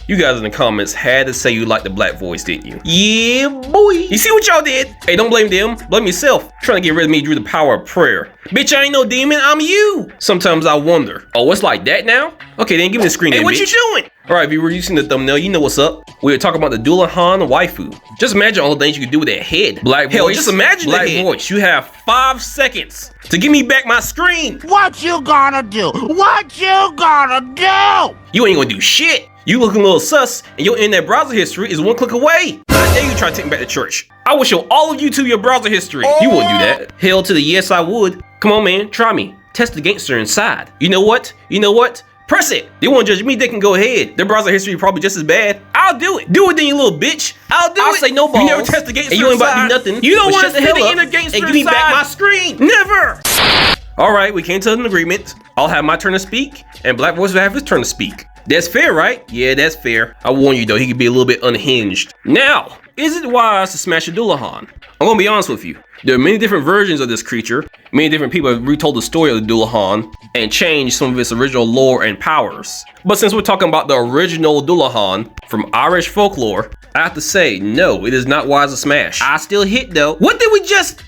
You guys in the comments had to say you liked the black voice, didn't you? Yeah, boy. You see what y'all did? Hey, don't blame them. Blame yourself. Trying to get rid of me through the power of prayer. Bitch, I ain't no demon. I'm you. Sometimes I wonder. Oh, it's like that now? Okay, then give me the screen. Hey, what you doing? All right, if you were using the thumbnail, you know what's up. We were talking about the Dullahan Waifu. Just imagine all the things you could do with that head. Black voice. Hell, just imagine black voice. You have 5 seconds to give me back my screen. What you gonna do? What you gonna do? You ain't gonna do shit. You looking a little sus, and your internet browser history is 1 click away. I dare you try to take me back to church. I will show all of YouTube your browser history. You wouldn't do that. Hell to the yes, I would. Come on, man, try me. Test the gangster inside. You know what? You know what? Press it. They won't judge me, they can go ahead. Their browser history probably just as bad. I'll do it. Do it then, you little bitch. I'll say no balls. You never test the gangster inside. You ain't about to do nothing. You don't want to sit in the gangster and give me back my screen. Never. All right, we came to an agreement. I'll have my turn to speak, and Black Voice will have his turn to speak. That's fair, right? Yeah, that's fair. I warn you though, he could be a little bit unhinged. Now, is it wise to smash a Dullahan? I'm gonna be honest with you. There are many different versions of this creature. Many different people have retold the story of the Dullahan and changed some of its original lore and powers. But since we're talking about the original Dullahan from Irish folklore, I have to say, no, it is not wise to smash. I still hit though. What did we just...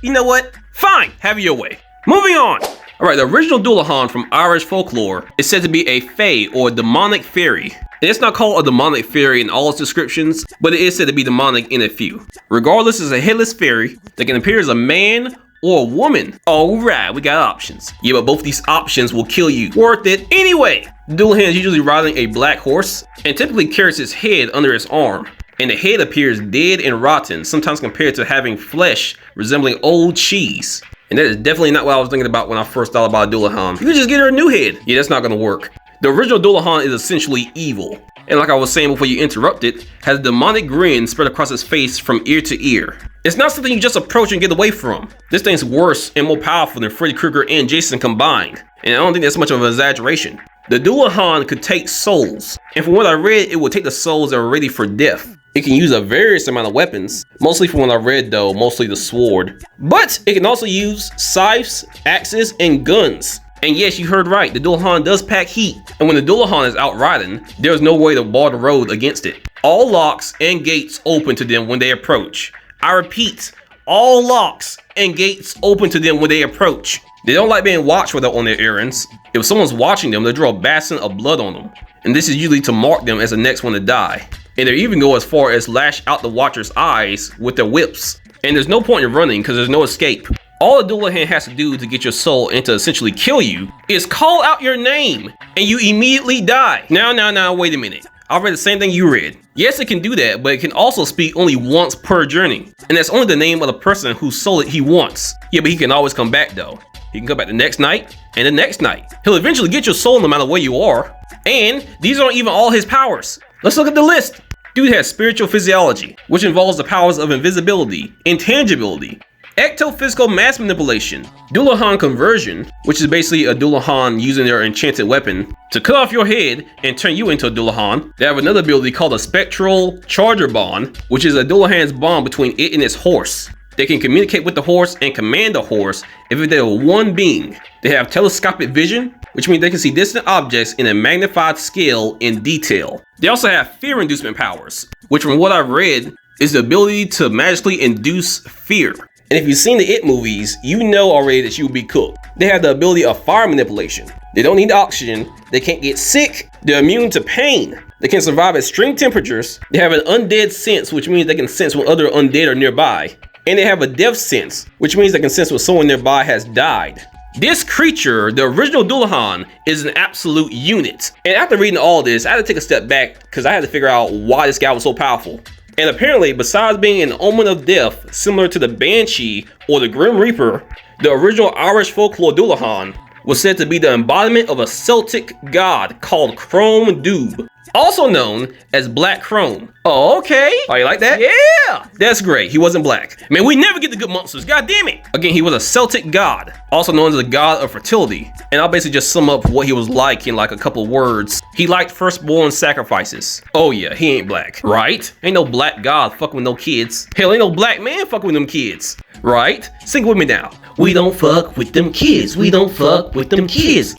You know what? Fine, have it your way. Moving on. Alright, the original Dullahan from Irish folklore is said to be a fae or demonic fairy. And it's not called a demonic fairy in all its descriptions, but it is said to be demonic in a few. Regardless, it's a headless fairy that can appear as a man or a woman. Alright, we got options. Yeah, but both these options will kill you. Worth it. Anyway, the Dullahan is usually riding a black horse and typically carries its head under its arm. And the head appears dead and rotten, sometimes compared to having flesh resembling old cheese. And that is definitely not what I was thinking about when I first thought about Dullahan. You could just get her a new head. Yeah, that's not gonna work. The original Dullahan is essentially evil. And like I was saying before you interrupted, has a demonic grin spread across its face from ear to ear. It's not something you just approach and get away from. This thing's worse and more powerful than Freddy Krueger and Jason combined. And I don't think that's much of an exaggeration. The Dullahan could take souls. And from what I read, it would take the souls that are ready for death. It can use a various amount of weapons, mostly from what I read though, mostly the sword. But it can also use scythes, axes, and guns. And yes, you heard right, the Dullahan does pack heat. And when the Dullahan is out riding, there's no way to bar the road against it. All locks and gates open to them when they approach. I repeat, all locks and gates open to them when they approach. They don't like being watched while they're on their errands. If someone's watching them, they'll draw a basin of blood on them. And this is usually to mark them as the next one to die. And they even go as far as lash out the watcher's eyes with their whips. And there's no point in running because there's no escape. All a Dullahan has to do to get your soul and to essentially kill you is call out your name and you immediately die. Now, wait a minute. I read the same thing you read. Yes, it can do that, but it can also speak only once per journey. And that's only the name of the person whose soul he wants. Yeah, but he can always come back though. He can come back the next night and the next night. He'll eventually get your soul no matter where you are. And these aren't even all his powers. Let's look at the list. Dude has spiritual physiology, which involves the powers of invisibility, intangibility, ectophysical mass manipulation, Dullahan conversion, which is basically a Dullahan using their enchanted weapon to cut off your head and turn you into a Dullahan. They have another ability called a spectral charger bond, which is a Dullahan's bond between it and its horse. They can communicate with the horse and command the horse if they are one being. They have telescopic vision, which means they can see distant objects in a magnified scale in detail. They also have fear inducement powers, which from what I've read is the ability to magically induce fear. And if you've seen the It movies, you know already that you will be cooked. They have the ability of fire manipulation. They don't need oxygen, they can't get sick, they're immune to pain. They can survive at extreme temperatures. They have an undead sense, which means they can sense when other undead are nearby. And they have a death sense, which means they can sense when someone nearby has died. This creature, the original Dullahan, is an absolute unit. And after reading all this, I had to take a step back because I had to figure out why this guy was so powerful. And apparently, besides being an omen of death, similar to the Banshee or the Grim Reaper, the original Irish folklore Dullahan was said to be the embodiment of a Celtic god called Crom Dubh, also known as Black Chrome. Oh, okay. Oh, you like that? Yeah. That's great. He wasn't black. Man, we never get the good monsters. God damn it. Again, he was a Celtic god, also known as a god of fertility. And I'll basically just sum up what he was like in like a couple words. He liked firstborn sacrifices. Oh yeah, he ain't black. Right? Ain't no black god fucking with no kids. Hell, ain't no black man fucking with them kids. right? Sing with me now. We don't fuck with them kids. We don't fuck with them kids.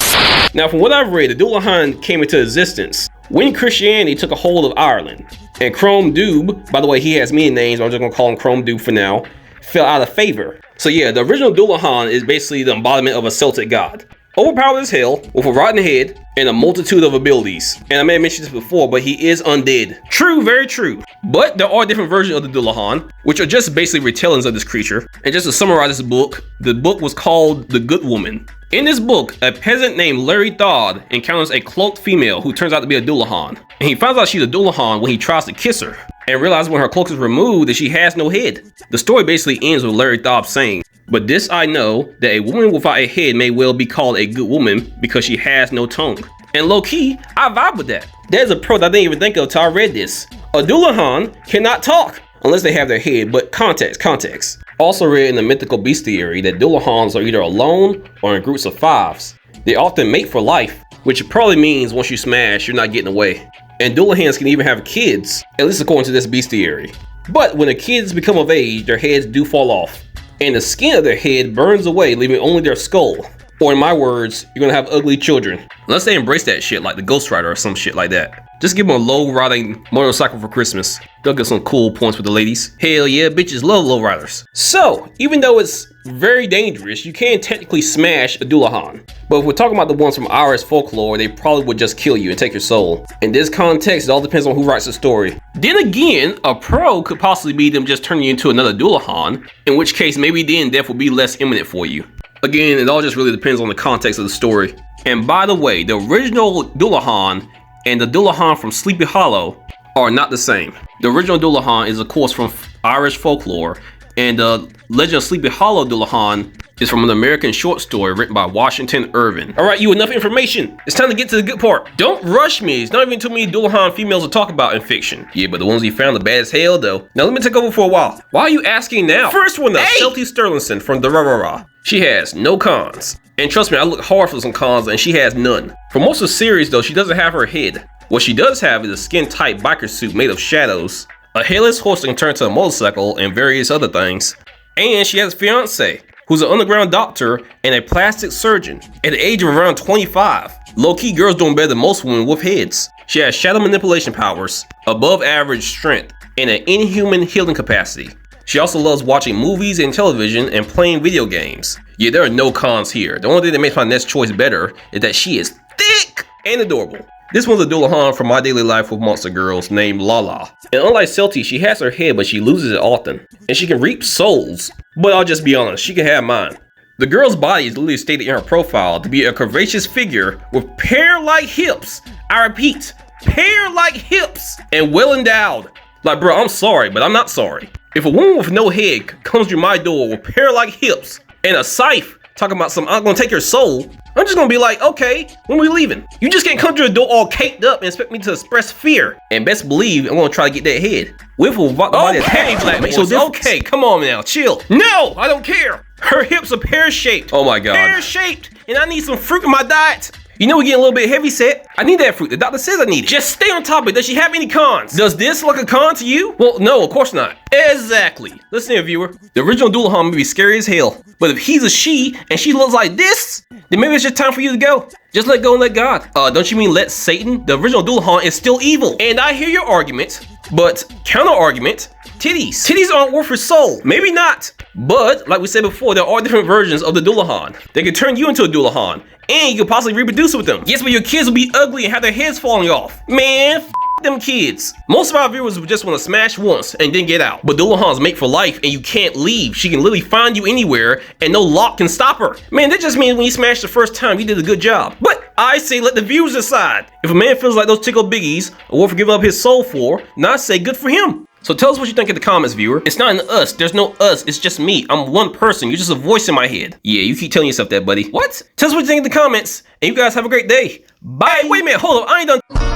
Now, from what I've read, the Dullahan came into existence when Christianity took a hold of Ireland. And Crom Dubh, by the way, he has many names, I'm just gonna call him Crom Dubh for now, fell out of favor. So yeah, the original Dullahan is basically the embodiment of a Celtic god. Overpowered as hell, with a rotten head, and a multitude of abilities. And I may have mentioned this before, but he is undead. True, very true. But there are different versions of the Dullahan, which are just basically retellings of this creature. And just to summarize this book, the book was called The Good Woman. In this book, a peasant named Larry Dodd encounters a cloaked female who turns out to be a Dullahan. And he finds out she's a Dullahan when he tries to kiss her, and realizes when her cloak is removed that she has no head. The story basically ends with Larry Dodd saying, "But this I know, that a woman without a head may well be called a good woman because she has no tongue." And low key, I vibe with that. There's a pro that I didn't even think of till I read this. A Dullahan cannot talk unless they have their head, but context. Also read in the mythical bestiary that Dullahans are either alone or in groups of 5s. They often mate for life, which probably means once you smash, you're not getting away. And Dullahans can even have kids, at least according to this bestiary. But when the kids become of age, their heads do fall off, and the skin of their head burns away, leaving only their skull. Or in my words, you're gonna have ugly children. Unless they embrace that shit like the Ghost Rider or some shit like that. Just give them a low-riding motorcycle for Christmas. They'll get some cool points with the ladies. Hell yeah, bitches love low riders. So, even though it's very dangerous, you can technically smash a Dullahan. But if we're talking about the ones from Irish folklore, they probably would just kill you and take your soul. In this context, it all depends on who writes the story. Then again, a pro could possibly be them just turning you into another Dullahan, in which case maybe then death would be less imminent for you. Again, it all just really depends on the context of the story. And by the way, the original Dullahan and the Dullahan from Sleepy Hollow are not the same. The original Dullahan is of course from Irish folklore, and the Legend of Sleepy Hollow Dullahan is from an American short story written by Washington Irving. Alright, you enough information. It's time to get to the good part. Don't rush me. It's not even too many Dullahan females to talk about in fiction. Yeah, but the ones we found are bad as hell though. Now let me take over for a while. Why are you asking now? First one though, Shelty Sterlingson from the Rah. She has no cons. And trust me, I look hard for some cons and she has none. For most of the series though, she doesn't have her head. What she does have is a skin-tight biker suit made of shadows, a headless horse that can turn to a motorcycle, and various other things. And she has a fiance, who's an underground doctor and a plastic surgeon at the age of around 25. Low-key girls doing better than most women with heads. She has shadow manipulation powers, above average strength, and an inhuman healing capacity. She also loves watching movies and television and playing video games. Yeah, there are no cons here. The only thing that makes my next choice better is that she is thick and adorable. This one's a Dullahan from my daily life with monster girls named Lala. And unlike Celty, she has her head but she loses it often. And she can reap souls. But I'll just be honest, she can have mine. The girl's body is literally stated in her profile to be a curvaceous figure with pear-like hips. I repeat, pear-like hips and well endowed. Like bro, I'm sorry, but I'm not sorry. If a woman with no head comes through my door with pear-like hips and a scythe talking about some I'm gonna take your soul, I'm just gonna be like, okay, when we leaving? You just can't come to the door all caked up and expect me to express fear. And best believe I'm gonna try to get that head. Whiffle, okay, black man. Okay, come on now, chill. No, I don't care. Her hips are pear-shaped. Oh my god. Pear-shaped, and I need some fruit in my diet. You know we're getting a little bit heavy set. I need that fruit. The doctor says I need it. Just stay on topic. Does she have any cons? Does this look a con to you? Well, no, of course not. Exactly. Listen here, viewer. The original Dullahan may be scary as hell, but if he's a she and she looks like this, then maybe it's just time for you to go. Just let go and let God. Don't you mean let Satan? The original Dullahan is still evil. And I hear your argument, but counter argument, titties. Titties aren't worth her soul. Maybe not. But, like we said before, there are different versions of the Dullahan. They can turn you into a Dullahan, and you can possibly reproduce with them. Yes, but your kids will be ugly and have their heads falling off. Man, f them kids. Most of our viewers would just want to smash once and then get out. But Dullahans make for life and you can't leave. She can literally find you anywhere and no lock can stop her. Man, that just means when you smash the first time, you did a good job. But I say let the viewers decide. If a man feels like those tickle biggies are worth giving up his soul for, then I say good for him. So tell us what you think in the comments, viewer. It's not an us. There's no us. It's just me. I'm one person. You're just a voice in my head. Yeah, you keep telling yourself that, buddy. What? Tell us what you think in the comments. And you guys have a great day. Bye. Hey, wait a minute. Hold up. I ain't done.